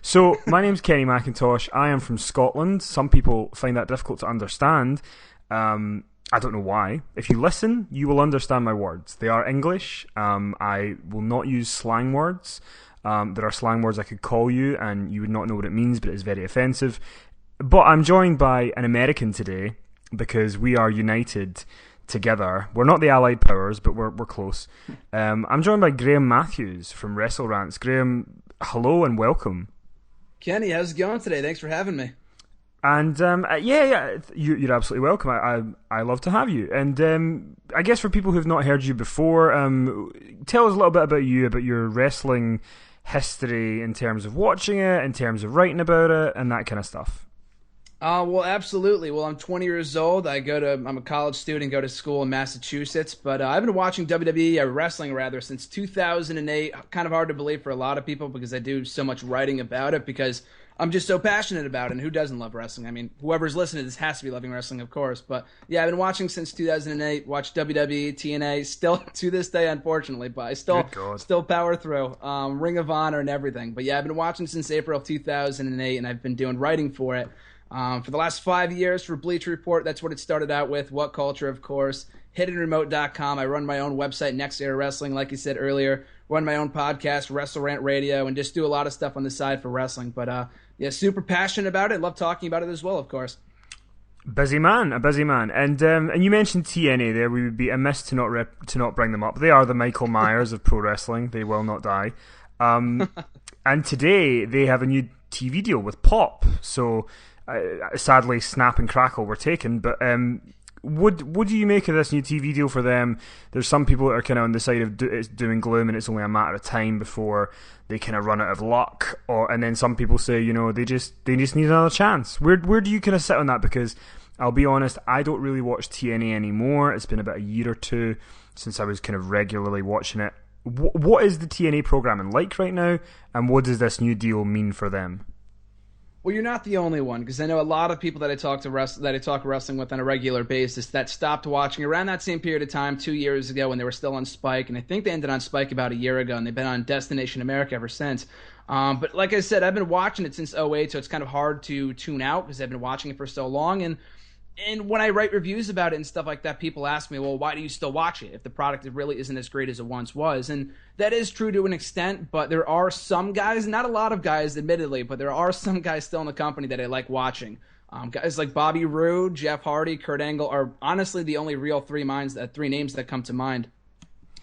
So, my name's Kenny McIntosh. I am from Scotland. Some people find that difficult to understand. I don't know why. If you listen, you will understand my words. They are English. I will not use slang words. There are slang words I could call you, and you would not know what it means, but it is very offensive. But I'm joined by an American today because we are united together. We're not the Allied Powers, but we're close. I'm joined by Graham Matthews from Wrestle Rants. Graham, hello and welcome. Kenny, how's it going today? Thanks for having me. And you're absolutely welcome. I love to have you. And I guess for people who've not heard you before, tell us a little bit about you, about your wrestling history in terms of watching it, in terms of writing about it, and that kind of stuff. Well, absolutely. Well, I'm 20 years old. I'm a college student, go to school in Massachusetts. But I've been watching WWE, wrestling rather, since 2008. Kind of hard to believe for a lot of people because I do so much writing about it because I'm just so passionate about it. And who doesn't love wrestling? I mean, whoever's listening to this has to be loving wrestling, of course. But yeah, I've been watching since 2008. Watched WWE, TNA, still to this day, unfortunately. But I still power through Ring of Honor and everything. But yeah, I've been watching since April of 2008, and I've been doing writing for it. For the last 5 years for Bleacher Report, that's what it started out with. WhatCulture, of course. HiddenRemote.com. I run my own website, Next Era Wrestling, like you said earlier. Run my own podcast, Wrestle Rant Radio, and just do a lot of stuff on the side for wrestling. But yeah, super passionate about it. Love talking about it as well, of course. A busy man. And you mentioned TNA there. We would be amiss to not bring them up. They are the Michael Myers of pro wrestling. They will not die. And today they have a new TV deal with Pop. So sadly, Snap and Crackle were taken, but what do you make of this new TV deal for them? There's some people that are kind of on the side of it's doom and gloom, and it's only a matter of time before they kind of run out of luck. And then some people say, they just need another chance. Where do you kind of sit on that? Because I'll be honest, I don't really watch TNA anymore. It's been about a year or two since I was kind of regularly watching it. What is the TNA programming like right now, and what does this new deal mean for them? Well, you're not the only one, because I know a lot of people that I talk wrestling with on a regular basis that stopped watching around that same period of time 2 years ago when they were still on Spike, and I think they ended on Spike about a year ago, and they've been on Destination America ever since. But like I said, I've been watching it since 2008, so it's kind of hard to tune out because I've been watching it for so long, and when I write reviews about it and stuff like that, people ask me, well, why do you still watch it if the product really isn't as great as it once was? And that is true to an extent, but there are some guys, not a lot of guys, admittedly, but there are some guys still in the company that I like watching. Guys like Bobby Roode, Jeff Hardy, Kurt Angle are honestly the only real three names that come to mind.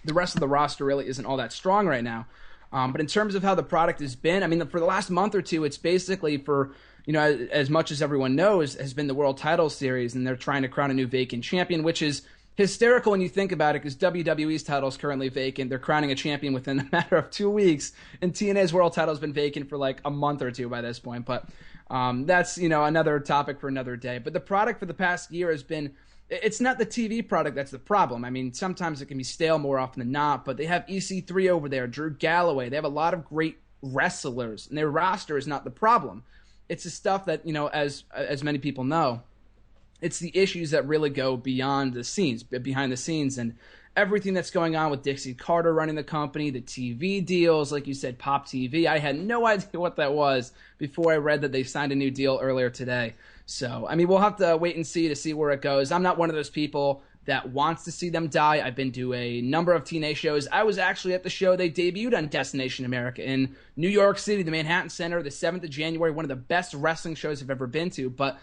The rest of the roster really isn't all that strong right now. But in terms of how the product has been, I mean, for the last month or two, it's basically for, as much as everyone knows, has been the World Title Series, and they're trying to crown a new vacant champion, which is hysterical when you think about it, because WWE's title is currently vacant. They're crowning a champion within a matter of 2 weeks, and TNA's world title has been vacant for like a month or two by this point. But that's, another topic for another day. But the product for the past year has been, it's not the TV product that's the problem. I mean, sometimes it can be stale more often than not, but they have EC3 over there, Drew Galloway. They have a lot of great wrestlers, and their roster is not the problem. It's the stuff that, as many people know, it's the issues that really go behind the scenes, and everything that's going on with Dixie Carter running the company, the TV deals, like you said, Pop TV. I had no idea what that was before I read that they signed a new deal earlier today. So, I mean, we'll have to wait and see where it goes. I'm not one of those people that wants to see them die. I've been to a number of TNA shows. I was actually at the show they debuted on Destination America in New York City, the Manhattan Center, the 7th of January, one of the best wrestling shows I've ever been to. But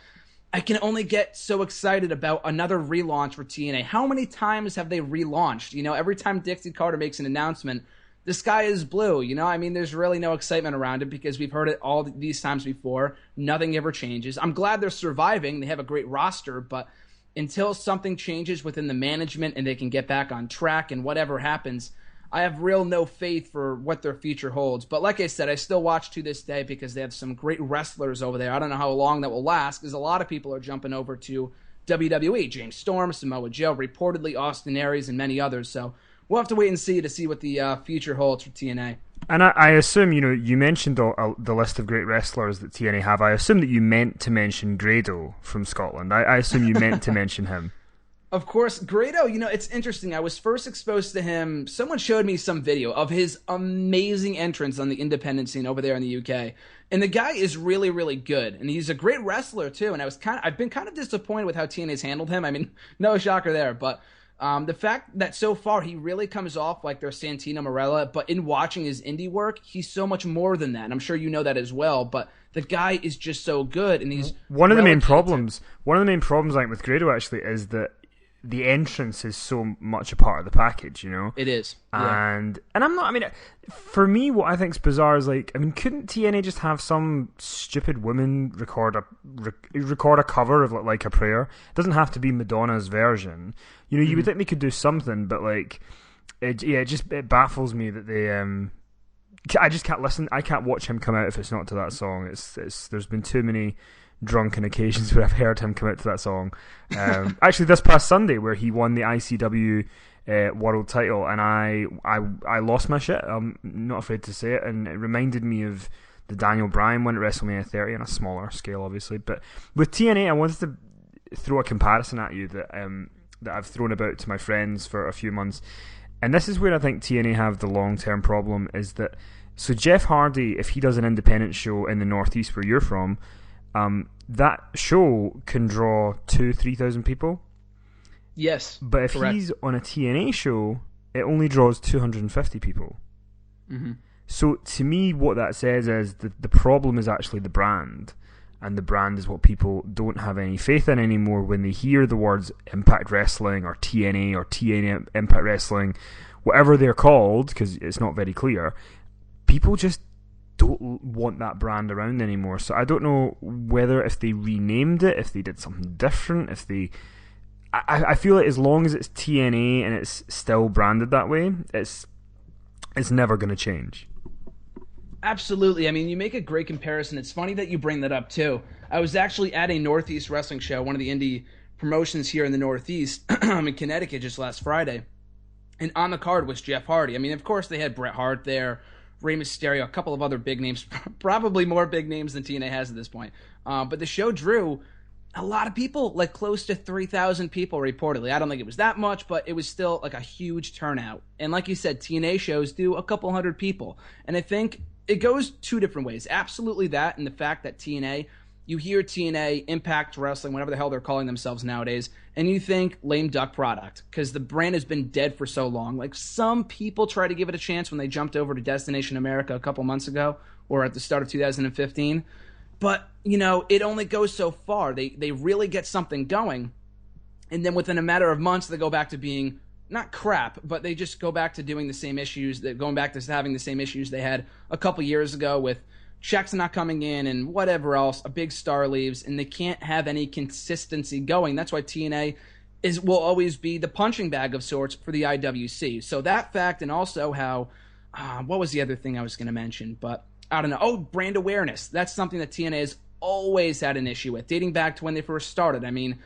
I can only get so excited about another relaunch for TNA. How many times have they relaunched? Every time Dixie Carter makes an announcement, the sky is blue. I mean, there's really no excitement around it because we've heard it all these times before. Nothing ever changes. I'm glad they're surviving. They have a great roster, but until something changes within the management and they can get back on track and whatever happens, I have no faith for what their future holds. But like I said, I still watch to this day because they have some great wrestlers over there. I don't know how long that will last because a lot of people are jumping over to WWE. James Storm, Samoa Joe, reportedly Austin Aries, and many others. So we'll have to wait and see what the future holds for TNA. And I assume, you mentioned the list of great wrestlers that TNA have. I assume that you meant to mention Grado from Scotland. I assume you meant to mention him. Of course, Grado, it's interesting. I was first exposed to him. Someone showed me some video of his amazing entrance on the independent scene over there in the UK. And the guy is really, really good. And he's a great wrestler, too. And I've been kind of disappointed with how TNA's handled him. I mean, no shocker there. But the fact that so far he really comes off like their Santino Marella, but in watching his indie work, he's so much more than that. And I'm sure you know that as well. But the guy is just so good. And he's one of the main problems, like with Grado actually, is that the entrance is so much a part of the package, It is. And I'm not, I mean, for me, what I think's bizarre is like, I mean, couldn't TNA just have some stupid woman record a cover of like a prayer? It doesn't have to be Madonna's version. You would think they could do something, but like, it baffles me that they, I just can't listen. I can't watch him come out if it's not to that song. There's been too many drunken occasions where I've heard him come out to that song. Actually, this past Sunday, where he won the ICW world title, and I lost my shit. I'm not afraid to say it, and it reminded me of the Daniel Bryan one at WrestleMania 30 on a smaller scale, obviously. But with TNA, I wanted to throw a comparison at you that I've thrown about to my friends for a few months, and this is where I think TNA have the long-term problem, is that, so Jeff Hardy, if he does an independent show in the Northeast where you're from, that show can draw 2,000-3,000 people. Yes, but if correct. He's on a TNA show, it only draws 250 people. Mm-hmm. So to me, what that says is that the problem is actually the brand, and the brand is what people don't have any faith in anymore when they hear the words Impact Wrestling or TNA Impact Wrestling, whatever they're called, because it's not very clear. People just don't want that brand around anymore. So I don't know whether if they renamed it, if they did something different, I feel like as long as it's TNA and it's still branded that way, it's never going to change. Absolutely. I mean, you make a great comparison. It's funny that you bring that up too. I was actually at a Northeast wrestling show, one of the indie promotions here in the Northeast, in Connecticut, just last Friday, and on the card was Jeff Hardy. I mean, of course they had Bret Hart there, Rey Mysterio, a couple of other big names, probably more big names than TNA has at this point. But the show drew a lot of people, like close to 3,000 people reportedly. I don't think it was that much, but it was still like a huge turnout. And like you said, TNA shows do a couple hundred people. And I think it goes two different ways. Absolutely that, and the fact that TNA, you hear TNA, Impact Wrestling, whatever the hell they're calling themselves nowadays, and you think lame duck product because the brand has been dead for so long. Like some people try to give it a chance when they jumped over to Destination America a couple months ago or at the start of 2015. But, it only goes so far. They really get something going, and then within a matter of months, they go back to being not crap, but they just go back to doing the same issues, going back to having the same issues they had a couple years ago with checks not coming in and whatever else. A big star leaves, and they can't have any consistency going. That's why TNA will always be the punching bag of sorts for the IWC. So that fact, and also how, what was the other thing I was going to mention? But I don't know. Oh, brand awareness. That's something that TNA has always had an issue with, dating back to when they first started. I mean,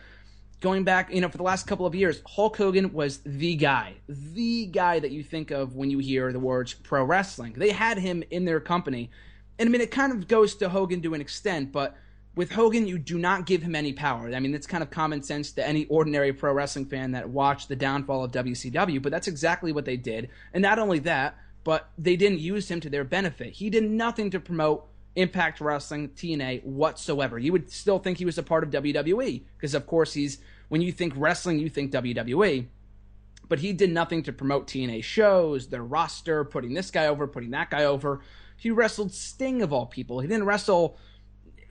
going back, for the last couple of years, Hulk Hogan was the guy that you think of when you hear the words pro wrestling. They had him in their company. And I mean, it kind of goes to Hogan to an extent, but with Hogan, you do not give him any power. I mean, that's kind of common sense to any ordinary pro wrestling fan that watched the downfall of WCW, but that's exactly what they did. And not only that, but they didn't use him to their benefit. He did nothing to promote Impact Wrestling, TNA whatsoever. You would still think he was a part of WWE, because of course when you think wrestling, you think WWE. But he did nothing to promote TNA shows, their roster, putting this guy over, putting that guy over. He wrestled Sting of all people. He didn't wrestle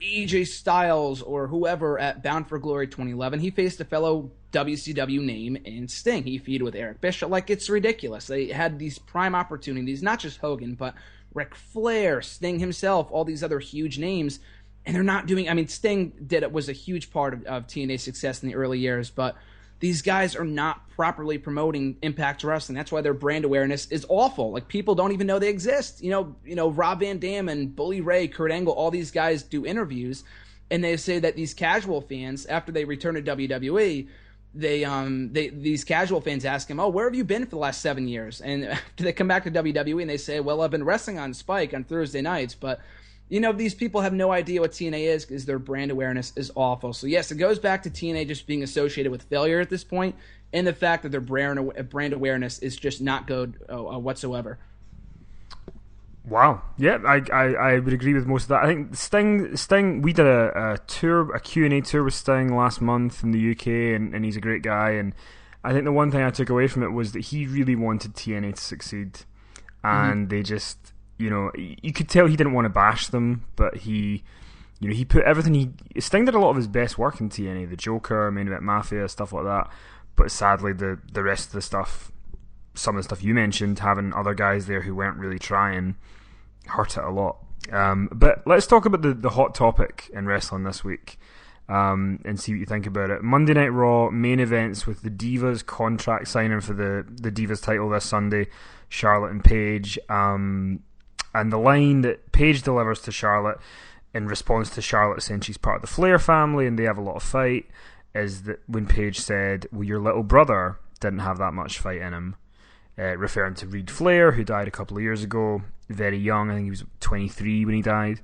AJ Styles or whoever at Bound for Glory 2011. He faced a fellow WCW name in Sting. He feuded with Eric Bischoff. Like, it's ridiculous. They had these prime opportunities, not just Hogan, but Ric Flair, Sting himself, all these other huge names, and they're not doing. I mean, Sting was a huge part of TNA's success in the early years, but these guys are not properly promoting Impact Wrestling. That's why their brand awareness is awful. Like, people don't even know they exist. Rob Van Dam and Bully Ray, Kurt Angle, all these guys do interviews, and they say that these casual fans, after they return to WWE, these casual fans ask him, "Oh, where have you been for the last 7 years?" And after they come back to WWE, and they say, "Well, I've been wrestling on Spike on Thursday nights, but these people have no idea what TNA is because their brand awareness is awful. So yes, it goes back to TNA just being associated with failure at this point, and the fact that their brand awareness is just not good whatsoever. Wow. Yeah, I would agree with most of that. I think Sting, we did a Q&A tour with Sting last month in the UK, and he's a great guy, and I think the one thing I took away from it was that he really wanted TNA to succeed, and they just, you could tell he didn't want to bash them, but he put everything. Sting did a lot of his best work in TNA, the Joker, Main Event Mafia, stuff like that, but sadly the rest of the stuff, some of the stuff you mentioned, having other guys there who weren't really trying, hurt it a lot. But let's talk about the hot topic in wrestling this week, and see what you think about it. Monday Night Raw main events with the Divas contract signing for the Divas title this Sunday, Charlotte and Paige. And the line that Paige delivers to Charlotte in response to Charlotte saying she's part of the Flair family and they have a lot of fight is that when Paige said, well, your little brother didn't have that much fight in him, referring to Reid Flair, who died a couple of years ago, very young. I think he was 23 when he died.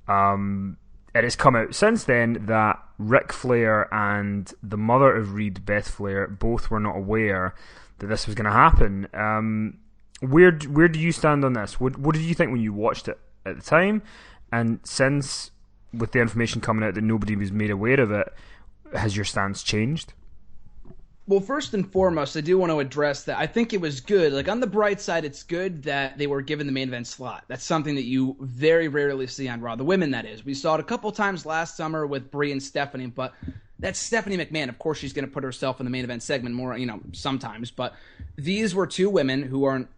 It has come out since then that Ric Flair and the mother of Reid, Beth Flair, both were not aware that this was going to happen. Where do you stand on this? What did you think when you watched it at the time? And since, with the information coming out that nobody was made aware of it, has your stance changed? Well, first and foremost, I do want to address that. I think it was good. Like, on the bright side, it's good that they were given the main event slot. That's something that you very rarely see on Raw. The women, that is. We saw it a couple times last summer with Brie and Stephanie, but that's Stephanie McMahon. Of course, she's going to put herself in the main event segment more, sometimes. But these were two women who aren't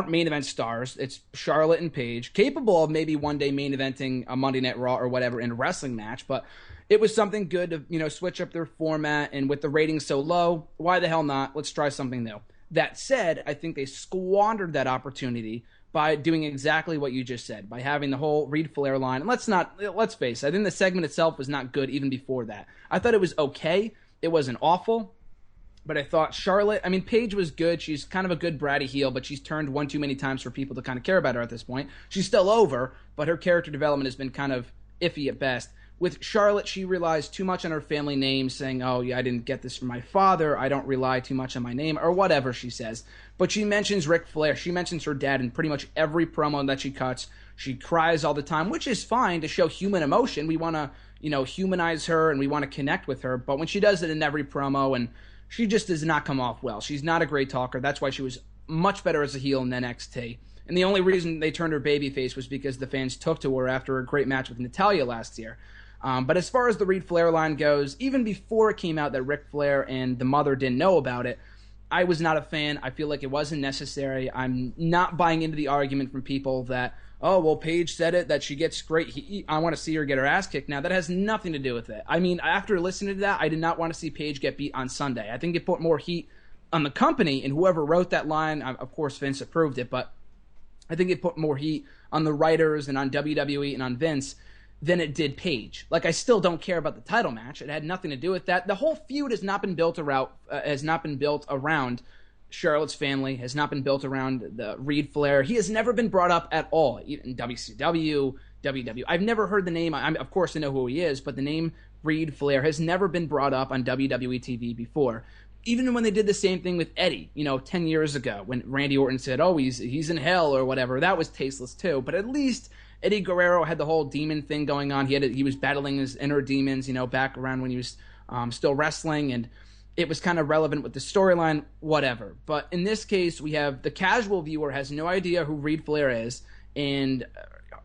main event stars. It's Charlotte and Paige, capable of maybe one day main eventing a Monday Night Raw or whatever in a wrestling match, but it was something good to, switch up their format, and with the ratings so low, why the hell not? Let's try something new. That said, I think they squandered that opportunity by doing exactly what you just said, by having the whole Reid Flair line. And let's face it, I think the segment itself was not good even before that. I thought it was okay. It wasn't awful. But I thought Paige was good. She's kind of a good bratty heel, but she's turned one too many times for people to kind of care about her at this point. She's still over, but her character development has been kind of iffy at best. With Charlotte, she relies too much on her family name, saying, oh, yeah, I didn't get this from my father. I don't rely too much on my name, or whatever she says. But she mentions Ric Flair. She mentions her dad in pretty much every promo that she cuts. She cries all the time, which is fine to show human emotion. We want to, humanize her, and we want to connect with her. But when she does it in every promo, and she just does not come off well. She's not a great talker. That's why she was much better as a heel in NXT. And the only reason they turned her babyface was because the fans took to her after a great match with Natalya last year. But as far as the Reid Flair line goes, even before it came out that Ric Flair and the mother didn't know about it, I was not a fan. I feel like it wasn't necessary. I'm not buying into the argument from people that, oh, well, Paige said it, that she gets great heat. I want to see her get her ass kicked. Now, that has nothing to do with it. I mean, after listening to that, I did not want to see Paige get beat on Sunday. I think it put more heat on the company, and whoever wrote that line, of course, Vince approved it, but I think it put more heat on the writers and on WWE and on Vince than it did Paige. Like, I still don't care about the title match. It had nothing to do with that. The whole feud has not been built around Charlotte's family, has not been built around the Reid Flair. He has never been brought up at all in WCW, WWE. I've never heard the name. Of course, I know who he is, but the name Reid Flair has never been brought up on WWE TV before. Even when they did the same thing with Eddie, 10 years ago, when Randy Orton said, oh, he's in hell or whatever, that was tasteless too. But at least Eddie Guerrero had the whole demon thing going on. He was battling his inner demons, back around when he was still wrestling, and it was kind of relevant with the storyline, whatever. But in this case, we have the casual viewer has no idea who Reid Flair is, and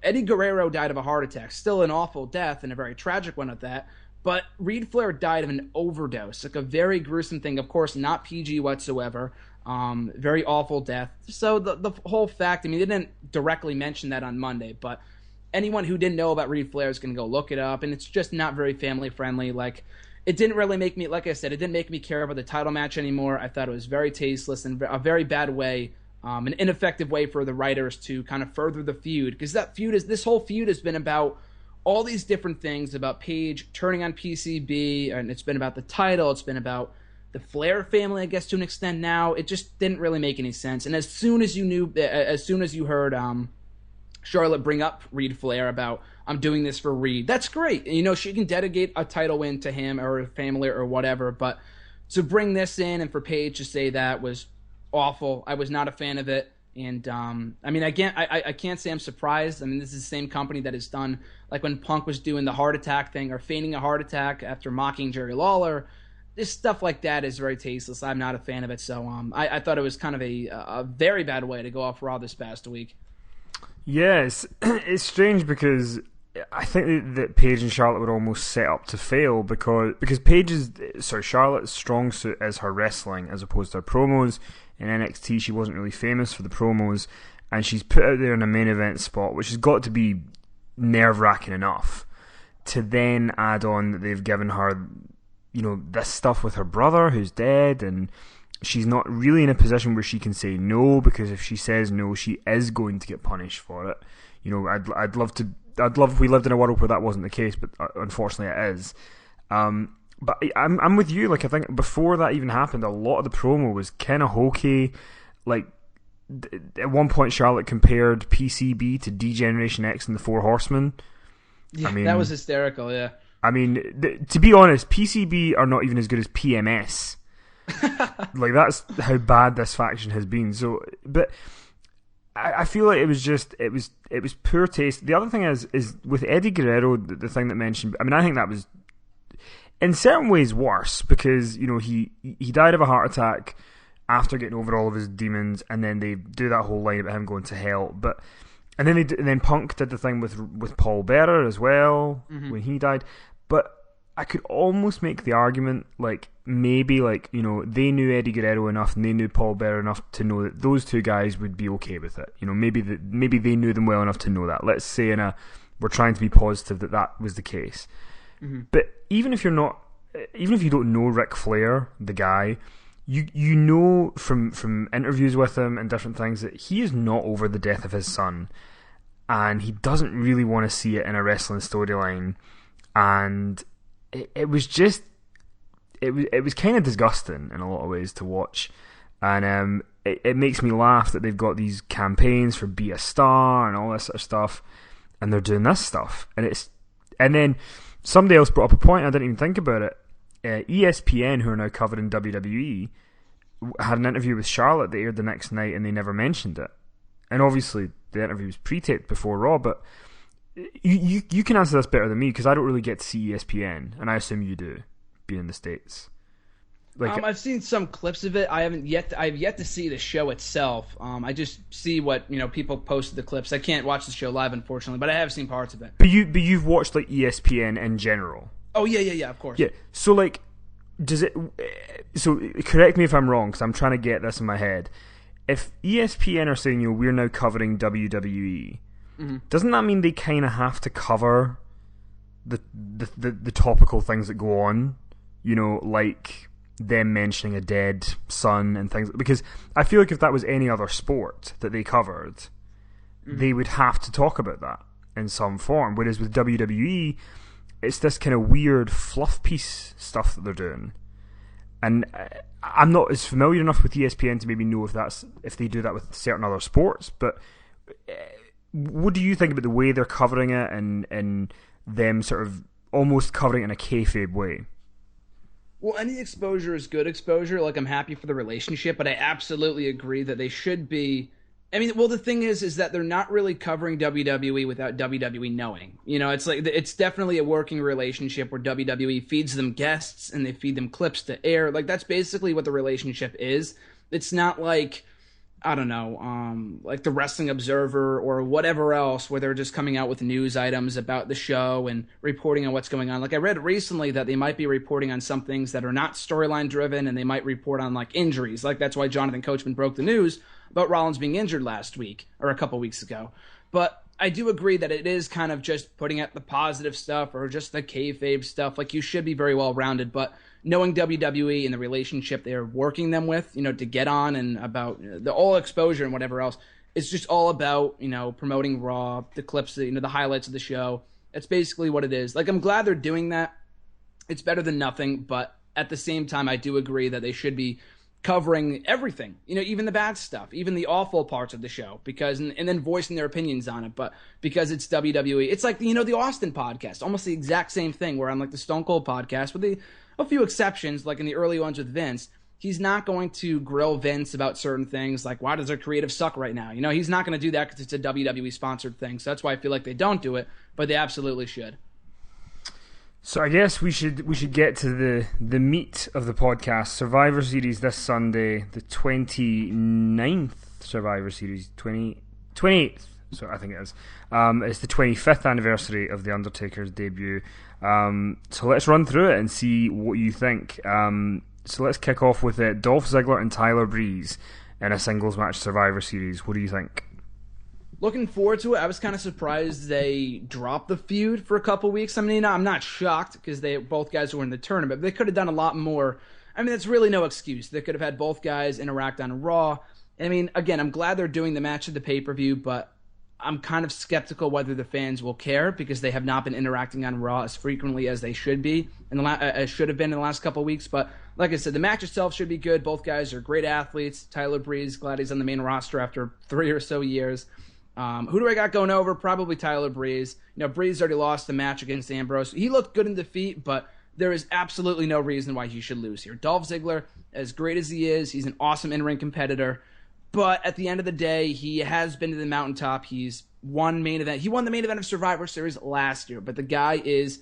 Eddie Guerrero died of a heart attack. Still an awful death, and a very tragic one at that. But Reid Flair died of an overdose, like a very gruesome thing. Of course, not PG whatsoever. Very awful death. So the whole fact, they didn't directly mention that on Monday, but anyone who didn't know about Reid Flair is going to go look it up, and it's just not very family friendly. Like, it didn't really make me, like I said, it didn't make me care about the title match anymore. I thought it was very tasteless and a very bad way, an ineffective way for the writers to kind of further the feud, because this whole feud has been about all these different things, about Paige turning on PCB, and it's been about the title, it's been about the Flair family, I guess, to an extent now. It just didn't really make any sense. And as soon as you heard Charlotte bring up Reed Flair about, I'm doing this for Reed. That's great. You know, she can dedicate a title win to him or her family or whatever, but to bring this in and for Paige to say that was awful. I was not a fan of it. And, I mean, I can't say I'm surprised. I mean, this is the same company that has done, like when Punk was doing the heart attack thing or feigning a heart attack after mocking Jerry Lawler. This stuff like that is very tasteless. I'm not a fan of it. So I thought it was kind of a very bad way to go off Raw this past week. Yes, it's strange because I think that Paige and Charlotte were almost set up to fail because Charlotte's strong suit is her wrestling as opposed to her promos. In NXT, she wasn't really famous for the promos, and she's put out there in a main event spot, which has got to be nerve-wracking enough, to then add on that they've given her, you know, this stuff with her brother who's dead, and she's not really in a position where she can say no, because if she says no, she is going to get punished for it. You know, I'd love if we lived in a world where that wasn't the case, but unfortunately it is. But I'm with you. Like, I think before that even happened, a lot of the promo was kind of hokey. Like, at one point, Charlotte compared PCB to D-Generation X and the Four Horsemen. Yeah, I mean, that was hysterical. Yeah. I mean, to be honest, PCB are not even as good as PMS. Like, that's how bad this faction has been. So, but I feel like it was poor taste. The other thing is with Eddie Guerrero, the thing that mentioned. I mean, I think that was in certain ways worse because, you know, he died of a heart attack after getting over all of his demons, and then they do that whole line about him going to hell. But and then Punk did the thing with Paul Bearer as well when he died. But I could almost make the argument, like, maybe, like, you know, they knew Eddie Guerrero enough and they knew Paul Bearer enough to know that those two guys would be okay with it. You know, maybe they knew them well enough to know that. Let's say we're trying to be positive that was the case. But even if you don't know Ric Flair, the guy, you know from interviews with him and different things that he is not over the death of his son, and he doesn't really want to see it in a wrestling storyline. And it was kind of disgusting in a lot of ways to watch, and it makes me laugh that they've got these campaigns for Be a Star and all this sort of stuff, and they're doing this stuff, and then somebody else brought up a point, I didn't even think about it. ESPN, who are now covered in WWE, had an interview with Charlotte that aired the next night, and they never mentioned it. And obviously, the interview was pre-taped before Raw, but you can answer this better than me, because I don't really get to see ESPN, and I assume you do, being in the States. Like, I've seen some clips of it. I've yet to see the show itself. I just see what, you know, people posted the clips. I can't watch the show live, unfortunately, but I have seen parts of it. But you've watched, like, ESPN in general. Oh yeah, of course. Yeah. So, like, does it? So correct me if I'm wrong, because I'm trying to get this in my head. If ESPN are saying, you know, we're now covering WWE, doesn't that mean they kind of have to cover the topical things that go on? You know, like them mentioning a dead son and things, because I feel like if that was any other sport that they covered, they would have to talk about that in some form. Whereas with WWE, it's this kind of weird fluff piece stuff that they're doing, and I'm not as familiar enough with ESPN to maybe know if they do that with certain other sports. But what do you think about the way they're covering it, and them sort of almost covering it in a kayfabe way? Well, any exposure is good exposure. Like, I'm happy for the relationship, but I absolutely agree that they should be. I mean, well, the thing is that they're not really covering WWE without WWE knowing. You know, it's like, it's definitely a working relationship where WWE feeds them guests and they feed them clips to air. Like, that's basically what the relationship is. It's not like, I don't know, like the Wrestling Observer or whatever else, where they're just coming out with news items about the show and reporting on what's going on. Like, I read recently that they might be reporting on some things that are not storyline driven, and they might report on, like, injuries. Like, that's why Jonathan Coachman broke the news about Rollins being injured last week, or a couple weeks ago. But I do agree that it is kind of just putting out the positive stuff or just the kayfabe stuff. Like, you should be very well rounded, but knowing WWE and the relationship they're working them with, you know, to get on, and about the all exposure and whatever else, it's just all about, you know, promoting Raw, the clips, you know, the highlights of the show. That's basically what it is. Like, I'm glad they're doing that. It's better than nothing, but at the same time, I do agree that they should be covering everything, even the bad stuff, even the awful parts of the show, and then voicing their opinions on it. But because it's WWE, it's like, the Austin podcast, almost the exact same thing, where on like the Stone Cold podcast, with a few exceptions, like in the early ones with Vince, he's not going to grill Vince about certain things, like why does their creative suck right now? He's not going to do that because it's a WWE sponsored thing. So that's why I feel like they don't do it, but they absolutely should. So I guess we should get to the meat of the podcast. Survivor Series this Sunday, the 29th Survivor Series, 28th. So I think it is. It's the 25th anniversary of The Undertaker's debut. So let's run through it and see what you think. So let's kick off with Dolph Ziggler and Tyler Breeze in a singles match Survivor Series. What do you think? Looking forward to it. I was kind of surprised they dropped the feud for a couple weeks. I mean, I'm not shocked because both guys were in the tournament, but they could have done a lot more. I mean, that's really no excuse. They could have had both guys interact on Raw. I mean, again, I'm glad they're doing the match at the pay-per-view, but I'm kind of skeptical whether the fans will care because they have not been interacting on Raw as frequently as they should be should have been in the last couple of weeks. But like I said, the match itself should be good. Both guys are great athletes. Tyler Breeze, glad he's on the main roster after 3 or so years. Who do I got going over? Probably Tyler Breeze. Breeze already lost the match against Ambrose. He looked good in defeat, but there is absolutely no reason why he should lose here. Dolph Ziggler, as great as he is, he's an awesome in-ring competitor. But at the end of the day, he has been to the mountaintop. He's won main event. He won the main event of Survivor Series last year. But the guy is,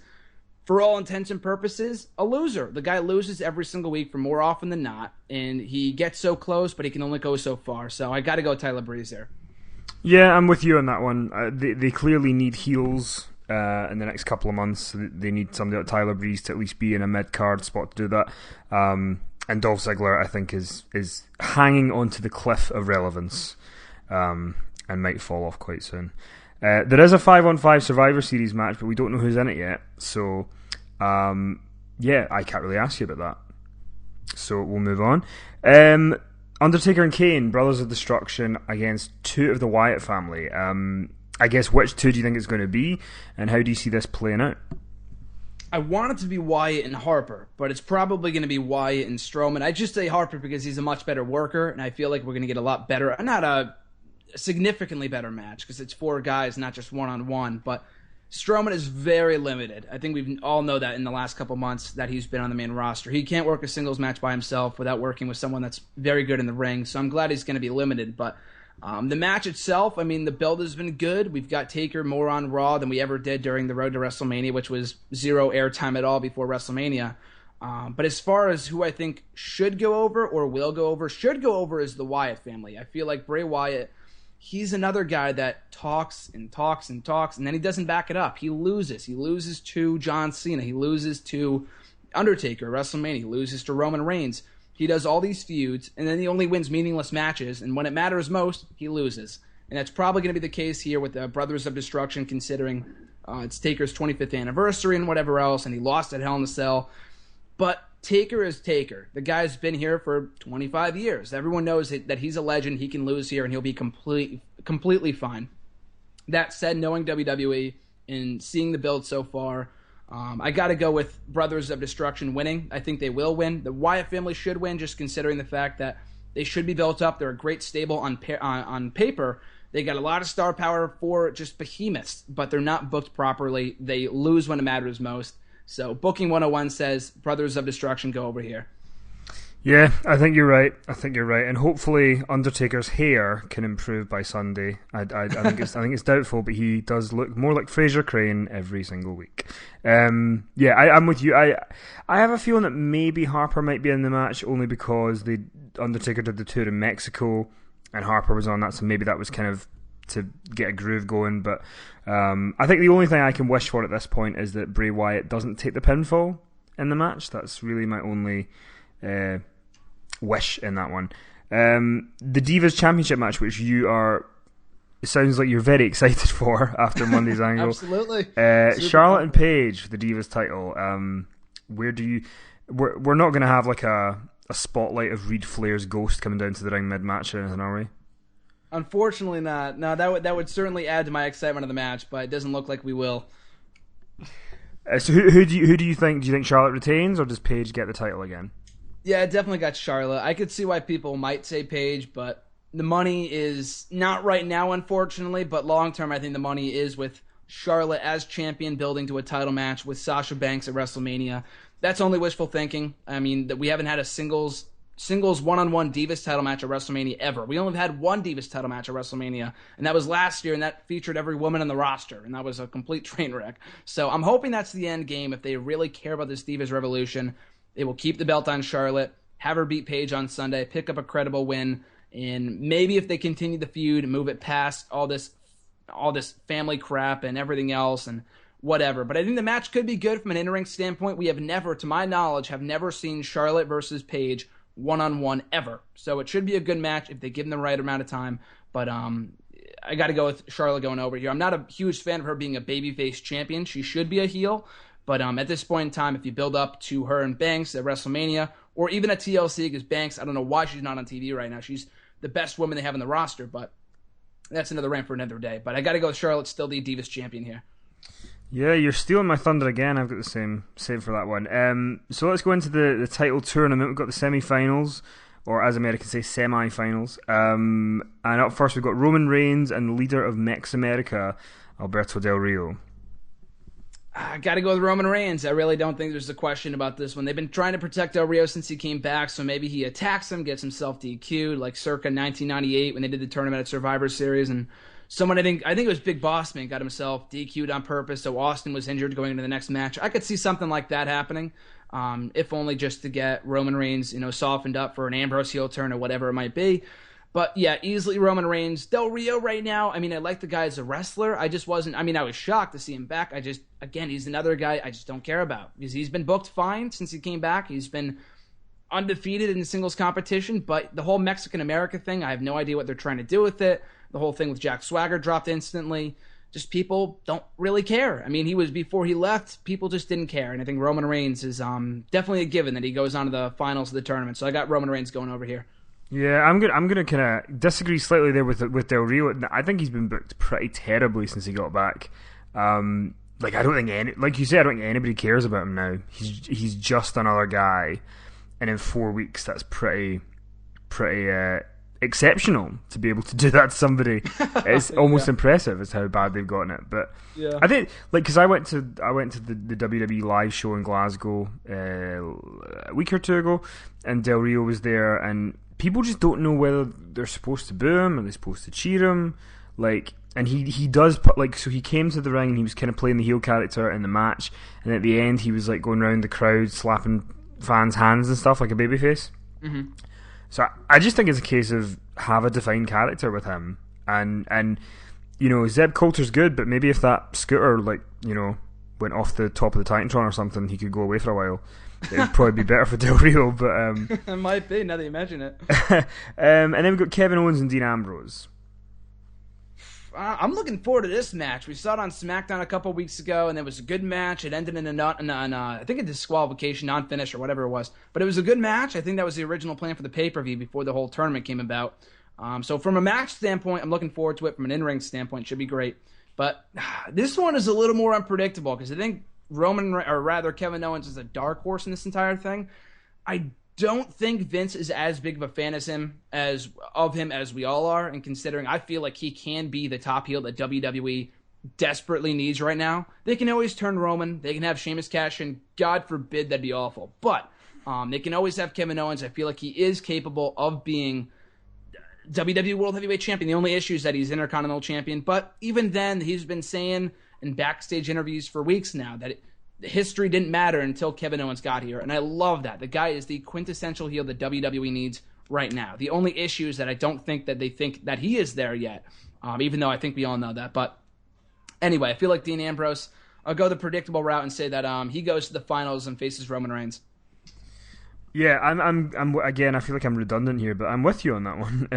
for all intents and purposes, a loser. The guy loses every single week for more often than not. And he gets so close, but he can only go so far. So I got to go Tyler Breeze there. Yeah, I'm with you on that one. They clearly need heels in the next couple of months. They need somebody like Tyler Breeze to at least be in a mid-card spot to do that. And Dolph Ziggler, I think, is hanging onto the cliff of relevance and might fall off quite soon. There is a 5-on-5 Survivor Series match, but we don't know who's in it yet. So, yeah, I can't really ask you about that. So we'll move on. Undertaker and Kane, Brothers of Destruction, against two of the Wyatt family. I guess which two do you think it's going to be, and how do you see this playing out? I want it to be Wyatt and Harper, but it's probably going to be Wyatt and Strowman. I just say Harper because he's a much better worker, and I feel like we're going to get a lot better, not a significantly better match, because it's 4 guys, not just one-on-one, but Strowman is very limited. I think we all know that in the last couple months that he's been on the main roster. He can't work a singles match by himself without working with someone that's very good in the ring, so I'm glad he's going to be limited, but the match itself, I mean, the build has been good. We've got Taker more on Raw than we ever did during the road to WrestleMania, which was 0 airtime at all before WrestleMania. But as far as who I think should go over or will go over, should go over is the Wyatt family. I feel like Bray Wyatt, he's another guy that talks and talks and talks, and then he doesn't back it up. He loses. He loses to John Cena. He loses to Undertaker at WrestleMania. He loses to Roman Reigns. He does all these feuds, and then he only wins meaningless matches, and when it matters most, he loses. And that's probably going to be the case here with the Brothers of Destruction, considering it's Taker's 25th anniversary and whatever else, and he lost at Hell in a Cell. But Taker is Taker. The guy's been here for 25 years. Everyone knows that he's a legend. He can lose here, and he'll be completely fine. That said, knowing WWE and seeing the build so far, I got to go with Brothers of Destruction winning. I think they will win. The Wyatt family should win, just considering the fact that they should be built up. They're a great stable on paper. They got a lot of star power for just behemoths, but they're not booked properly. They lose when it matters most. So Booking 101 says Brothers of Destruction go over here. Yeah, I think you're right. And hopefully Undertaker's hair can improve by Sunday. I think it's doubtful, but he does look more like Fraser Crane every single week. I'm with you. I have a feeling that maybe Harper might be in the match only because Undertaker did the tour in Mexico and Harper was on that, so maybe that was kind of to get a groove going. But I think the only thing I can wish for at this point is that Bray Wyatt doesn't take the pinfall in the match. That's really my only wish in that one. The Divas Championship match, which it sounds like you're very excited for after Monday's Angle. Absolutely. Charlotte and Paige for the Divas title. We're not going to have like a spotlight of Reed Flair's ghost coming down to the ring mid-match or anything, are we? Unfortunately not. No, that would certainly add to my excitement of the match, but it doesn't look like we will. So who do you think? Do you think Charlotte retains, or does Paige get the title again? Yeah, it definitely got Charlotte. I could see why people might say Paige, but the money is not right now, unfortunately. But long term, I think the money is with Charlotte as champion, building to a title match with Sasha Banks at WrestleMania. That's only wishful thinking. I mean, that we haven't had a singles one-on-one Divas title match at WrestleMania ever. We only had one Divas title match at WrestleMania, and that was last year, and that featured every woman on the roster, and that was a complete train wreck. So I'm hoping that's the end game. If they really care about this Divas revolution, they will keep the belt on Charlotte, have her beat Paige on Sunday, pick up a credible win, and maybe if they continue the feud, move it past all this family crap and everything else and whatever. But I think the match could be good from an in-ring standpoint. We have never, to my knowledge, seen Charlotte versus Paige one-on-one ever. So it should be a good match if they give them the right amount of time. But I got to go with Charlotte going over here. I'm not a huge fan of her being a babyface champion. She should be a heel. But at this point in time, if you build up to her and Banks at WrestleMania, or even at TLC, because Banks, I don't know why she's not on TV right now. She's the best woman they have in the roster, but that's another rant for another day. But I got to go with Charlotte, still the Divas champion here. Yeah, you're stealing my thunder again. I've got the same for that one. So let's go into the title tournament. We've got the semi-finals, or as Americans say, semi-finals. And up first we've got Roman Reigns and the leader of Mex America, Alberto Del Rio. I got to go with Roman Reigns. I really don't think there's a question about this one. They've been trying to protect Del Rio since he came back, so maybe he attacks him, gets himself DQ'd, like circa 1998 when they did the tournament at Survivor Series, and someone, I think it was Big Boss Man, got himself DQ'd on purpose, so Austin was injured going into the next match. I could see something like that happening, if only just to get Roman Reigns, softened up for an Ambrose heel turn or whatever it might be. But yeah, easily Roman Reigns. Del Rio right now, I like the guy as a wrestler. I just wasn't, I was shocked to see him back. Again, he's another guy I just don't care about. Because he's been booked fine since he came back. He's been undefeated in singles competition. But the whole Mexican-America thing, I have no idea what they're trying to do with it. The whole thing with Jack Swagger dropped instantly. Just people don't really care. Before he left, people just didn't care. And I think Roman Reigns is definitely a given that he goes on to the finals of the tournament. So I got Roman Reigns going over here. Yeah, I'm gonna kind of disagree slightly there with Del Rio. I think he's been booked pretty terribly since he got back. I don't think like you said, I don't think anybody cares about him now. He's just another guy, and in 4 weeks, that's pretty exceptional to be able to do that to somebody. It's almost impressive as how bad they've gotten it. But yeah. I think because I went to the WWE live show in Glasgow a week or two ago, and Del Rio was there, and people just don't know whether they're supposed to boo him or they're supposed to cheer him. And he does so he came to the ring and he was kind of playing the heel character in the match, and at the end he was like going around the crowd slapping fans' hands and stuff like a babyface. Mm-hmm. So I just think it's a case of have a defined character with him, and Zeb Coulter's good, but maybe if that scooter went off the top of the Titantron or something, he could go away for a while. It would probably be better for Del Rio, but it might be now that you mention it. And then we've got Kevin Owens and Dean Ambrose. I'm looking forward to this match. We saw it on SmackDown a couple weeks ago, and it was a good match. It ended in I think a disqualification, non-finish, or whatever it was. But it was a good match. I think that was the original plan for the pay-per-view before the whole tournament came about. So from a match standpoint, I'm looking forward to it. From an in-ring standpoint, it should be great. But this one is a little more unpredictable because I think Kevin Owens is a dark horse in this entire thing. I don't think Vince is as big of a fan of him as we all are, and considering I feel like he can be the top heel that WWE desperately needs right now. They can always turn Roman, they can have Sheamus cash in, God forbid that'd be awful, but they can always have Kevin Owens. I feel like he is capable of being WWE World Heavyweight Champion. The only issue is that he's Intercontinental Champion, but even then, he's been saying in backstage interviews for weeks now that history didn't matter until Kevin Owens got here, and I love that. The guy is the quintessential heel that WWE needs right now. The only issue is that I don't think that they think that he is there yet, even though I think we all know that. But anyway, I feel like Dean Ambrose, I'll go the predictable route and say that he goes to the finals and faces Roman Reigns. Yeah, I'm again. I feel like I'm redundant here, but I'm with you on that one.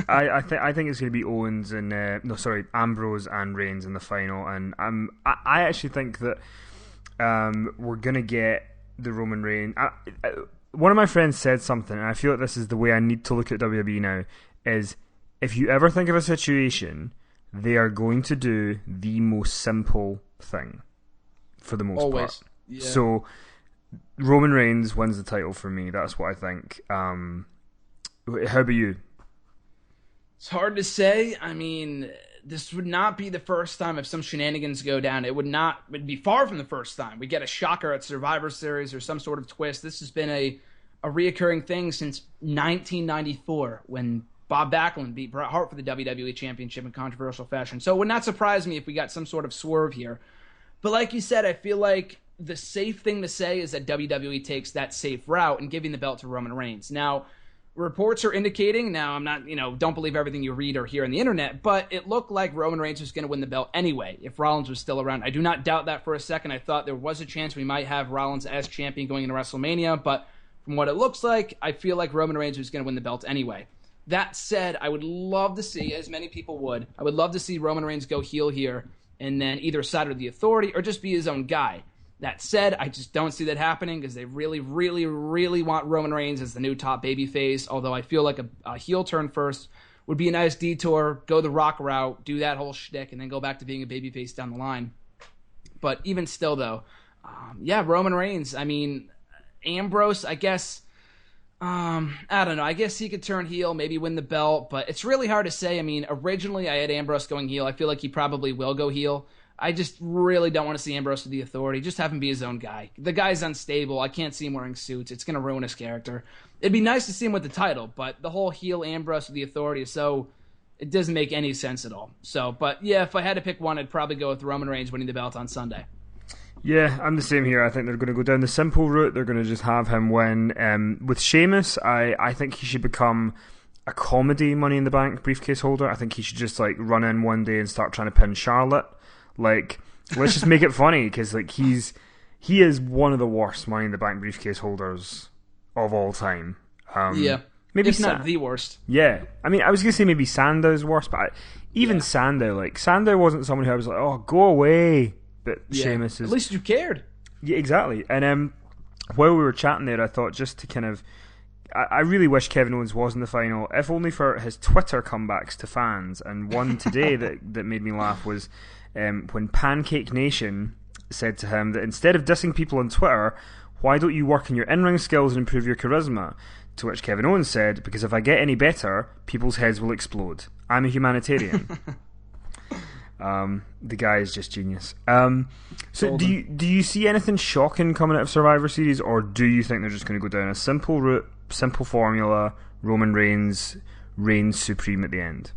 I think it's going to be Owens and Ambrose and Reigns in the final, and I actually think that we're going to get the Roman Reigns. One of my friends said something, and I feel like this is the way I need to look at WWE now, is if you ever think of a situation, they are going to do the most simple thing for the most part. Yeah. So Roman Reigns wins the title for me. That's what I think. How about you? It's hard to say. I mean, this would not be the first time if some shenanigans go down. It'd be far from the first time. We get a shocker at Survivor Series or some sort of twist. This has been a reoccurring thing since 1994 when Bob Backlund beat Bret Hart for the WWE Championship in controversial fashion. So it would not surprise me if we got some sort of swerve here. But like you said, I feel like the safe thing to say is that WWE takes that safe route in giving the belt to Roman Reigns. Now, reports are indicating, now I'm not, don't believe everything you read or hear on the internet, but it looked like Roman Reigns was going to win the belt anyway if Rollins was still around. I do not doubt that for a second. I thought there was a chance we might have Rollins as champion going into WrestleMania, but from what it looks like, I feel like Roman Reigns was going to win the belt anyway. That said, I would love to see, as many people would, I would love to see Roman Reigns go heel here and then either side with the Authority or just be his own guy. That said, I just don't see that happening because they really, really, really want Roman Reigns as the new top babyface, although I feel like a heel turn first would be a nice detour, go the Rock route, do that whole shtick, and then go back to being a babyface down the line. But even still, though, Roman Reigns, I mean, Ambrose, I guess, I don't know, I guess he could turn heel, maybe win the belt, but it's really hard to say. I mean, originally I had Ambrose going heel. I feel like he probably will go heel. I just really don't want to see Ambrose with the Authority. Just have him be his own guy. The guy's unstable. I can't see him wearing suits. It's going to ruin his character. It'd be nice to see him with the title, but the whole heel Ambrose with the Authority is it doesn't make any sense at all. So, but yeah, if I had to pick one, I'd probably go with Roman Reigns winning the belt on Sunday. Yeah, I'm the same here. I think they're going to go down the simple route. They're going to just have him win. With Sheamus, I think he should become a comedy Money in the Bank briefcase holder. I think he should just run in one day and start trying to pin Charlotte. Let's just make it funny because he is one of the worst Money in the Bank briefcase holders of all time. Maybe if not the worst. Yeah, I mean, I was gonna say maybe Sandow's worst, but Sandow wasn't someone who I was like, oh, go away. But Sheamus is. At least you cared. Yeah, exactly. And while we were chatting there, I thought just to kind of, I really wish Kevin Owens was in the final, if only for his Twitter comebacks to fans. And one today that made me laugh was when Pancake Nation said to him that instead of dissing people on Twitter, why don't you work on your in-ring skills and improve your charisma? To which Kevin Owens said, because if I get any better, people's heads will explode. I'm a humanitarian. The guy is just genius. So do you see anything shocking coming out of Survivor Series, or do you think they're just going to go down a simple route, simple formula, Roman Reigns reigns supreme at the end?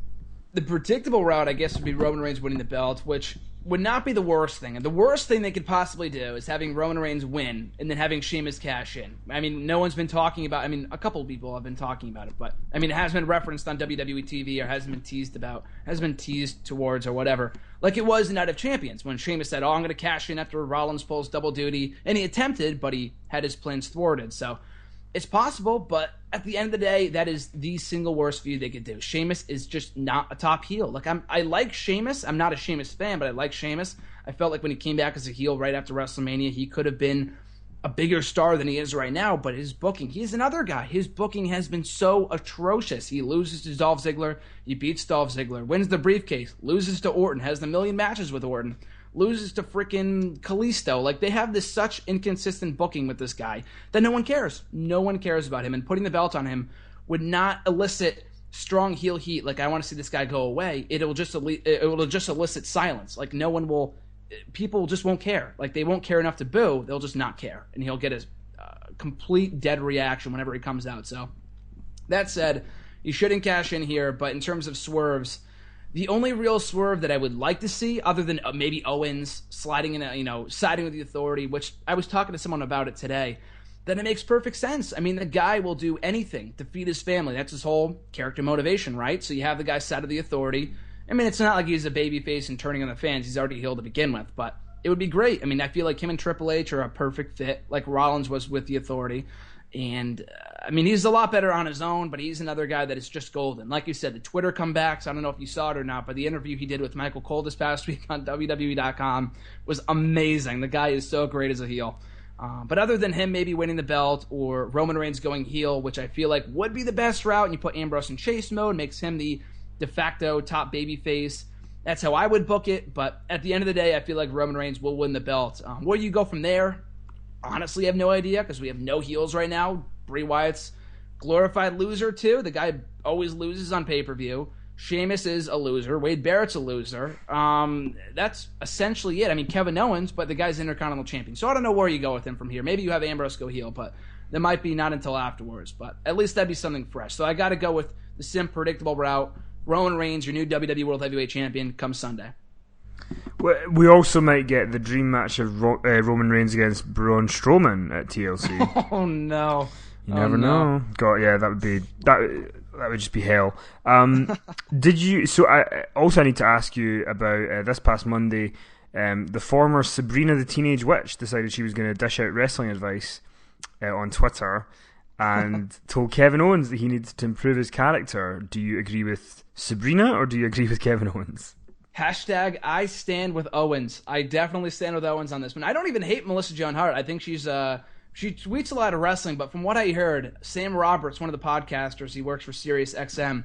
The predictable route, I guess, would be Roman Reigns winning the belt, which would not be the worst thing. And the worst thing they could possibly do is having Roman Reigns win and then having Sheamus cash in. I mean, no one's been talking about, a couple of people have been talking about it, but it hasn't been referenced on WWE TV or hasn't been teased towards or whatever. Like it was in Night of Champions when Sheamus said, I'm going to cash in after Rollins pulls double duty. And he attempted, but he had his plans thwarted. So it's possible, but at the end of the day, that is the single worst feud they could do. Sheamus is just not a top heel. I like Sheamus. I'm not a Sheamus fan, but I like Sheamus. I felt like when he came back as a heel right after WrestleMania, he could have been a bigger star than he is right now, but his booking, he's another guy. His booking has been so atrocious. He loses to Dolph Ziggler, he beats Dolph Ziggler, wins the briefcase, loses to Orton, has the million matches with Orton, loses to freaking Kalisto. They have this such inconsistent booking with this guy that no one cares. No one cares about him, and putting the belt on him would not elicit strong heel heat. I want to see this guy go away. It will just elicit silence. No one will. People just won't care. They won't care enough to boo. They'll just not care, and he'll get a complete dead reaction whenever he comes out. So that said, you shouldn't cash in here. But in terms of swerves, the only real swerve that I would like to see, other than maybe Owens sliding in, siding with the Authority, which I was talking to someone about it today, then it makes perfect sense. The guy will do anything to feed his family. That's his whole character motivation, right? So you have the guy side of the Authority. It's not like he's a babyface and turning on the fans. He's already heel to begin with, but it would be great. I feel like him and Triple H are a perfect fit, like Rollins was with the Authority. And, he's a lot better on his own, but he's another guy that is just golden. Like you said, the Twitter comebacks, I don't know if you saw it or not, but the interview he did with Michael Cole this past week on WWE.com was amazing. The guy is so great as a heel. But other than him maybe winning the belt or Roman Reigns going heel, which I feel like would be the best route, and you put Ambrose in chase mode, makes him the de facto top babyface. That's how I would book it, but at the end of the day, I feel like Roman Reigns will win the belt. Where you go from there, honestly have no idea because we have no heels right now. Bray Wyatt's glorified loser too. The guy always loses on pay-per-view. Sheamus is a loser. Wade Barrett's a loser. That's essentially it. I mean, Kevin Owens, but the guy's Intercontinental Champion. So I don't know where you go with him from here. Maybe you have Ambrose go heel, but that might be not until afterwards. But at least that'd be something fresh. So I got to go with the sim predictable route. Roman Reigns, your new WWE World Heavyweight Champion, come Sunday. We also might get the dream match of Roman Reigns against Braun Strowman at TLC. Oh no! You never know. God, yeah, that would just be hell. Did you? So I need to ask you about this past Monday. The former Sabrina the Teenage Witch decided she was going to dish out wrestling advice on Twitter and told Kevin Owens that he needs to improve his character. Do you agree with Sabrina or do you agree with Kevin Owens? Hashtag I stand with Owens. I definitely stand with Owens on this one. I don't even hate Melissa Joan Hart. I think she tweets a lot of wrestling, but from what I heard, Sam Roberts, one of the podcasters, he works for Sirius XM,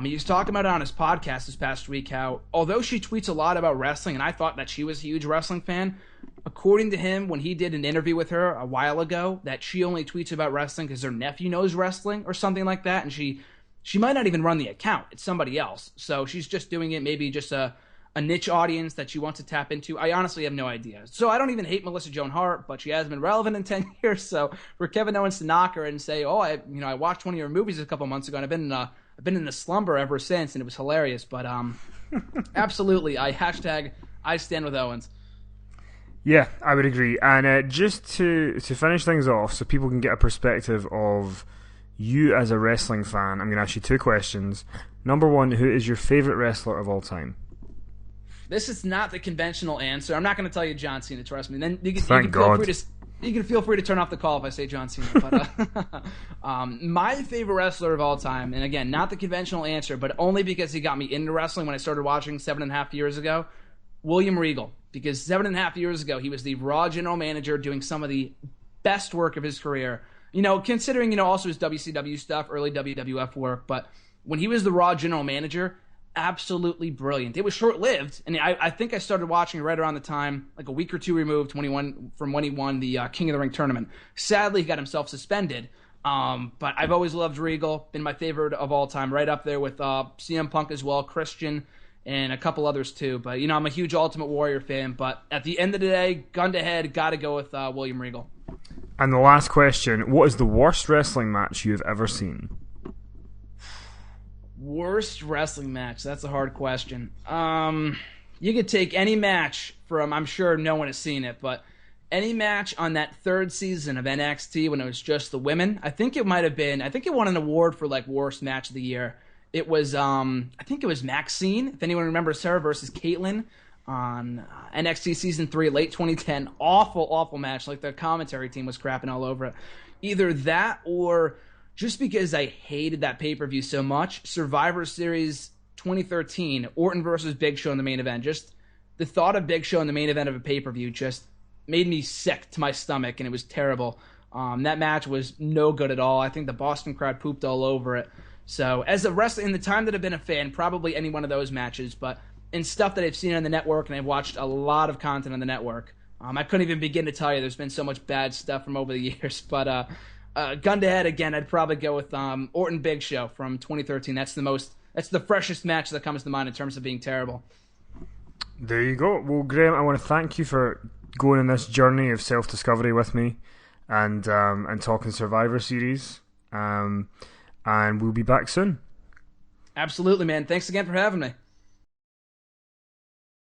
he was talking about it on his podcast this past week, how although she tweets a lot about wrestling, and I thought that she was a huge wrestling fan, according to him, when he did an interview with her a while ago, that she only tweets about wrestling because her nephew knows wrestling or something like that, and she might not even run the account. It's somebody else. So she's just doing it, maybe just a niche audience that she wants to tap into. I honestly have no idea. So I don't even hate Melissa Joan Hart, but she has been relevant in 10 years. So for Kevin Owens to knock her and say, "Oh, I watched one of your movies a couple months ago, and I've been in a slumber ever since, and it was hilarious." But absolutely, I stand with Owens. Yeah, I would agree. And just to finish things off, so people can get a perspective of you as a wrestling fan, I'm going to ask you two questions. Number one, who is your favorite wrestler of all time? This is not the conventional answer. I'm not going to tell you John Cena, trust me. Then you can feel free to turn off the call if I say John Cena. But my favorite wrestler of all time, and again, not the conventional answer, but only because he got me into wrestling when I started watching 7.5 years ago, William Regal. Because 7.5 years ago, he was the Raw general manager doing some of the best work of his career. Considering, also his WCW stuff, early WWF work. But when he was the Raw general manager, absolutely brilliant. It was short-lived, and I think I started watching it right around the time, like a week or two removed from when he won the King of the Ring tournament. Sadly, he got himself suspended, but I've always loved Regal, been my favorite of all time, right up there with CM Punk as well, Christian, and a couple others too. But, I'm a huge Ultimate Warrior fan, but at the end of the day, gun to head, got to go with William Regal. And the last question, what is the worst wrestling match you've ever seen? Worst wrestling match? That's a hard question. You could take any match from, I'm sure no one has seen it, but any match on that third season of NXT when it was just the women. I think it won an award for like worst match of the year. It was, I think it was Maxine, if anyone remembers her, versus Caitlyn on NXT Season 3, late 2010. Awful match. Like the commentary team was crapping all over it. Either that or, just because I hated that pay-per-view so much, Survivor Series 2013, Orton versus Big Show in the main event. Just the thought of Big Show in the main event of a pay-per-view just made me sick to my stomach, and it was terrible. That match was no good at all. I think the Boston crowd pooped all over it. So as a wrestler, in the time that I've been a fan, probably any one of those matches, but in stuff that I've seen on the network, and I've watched a lot of content on the network, I couldn't even begin to tell you. There's been so much bad stuff from over the years, but gun to head again, I'd probably go with Orton Big Show from 2013. That's the freshest match that comes to mind in terms of being terrible. There you go. Well, Graham, I want to thank you for going on this journey of self-discovery with me and talking Survivor Series. And we'll be back soon. Absolutely, man. Thanks again for having me.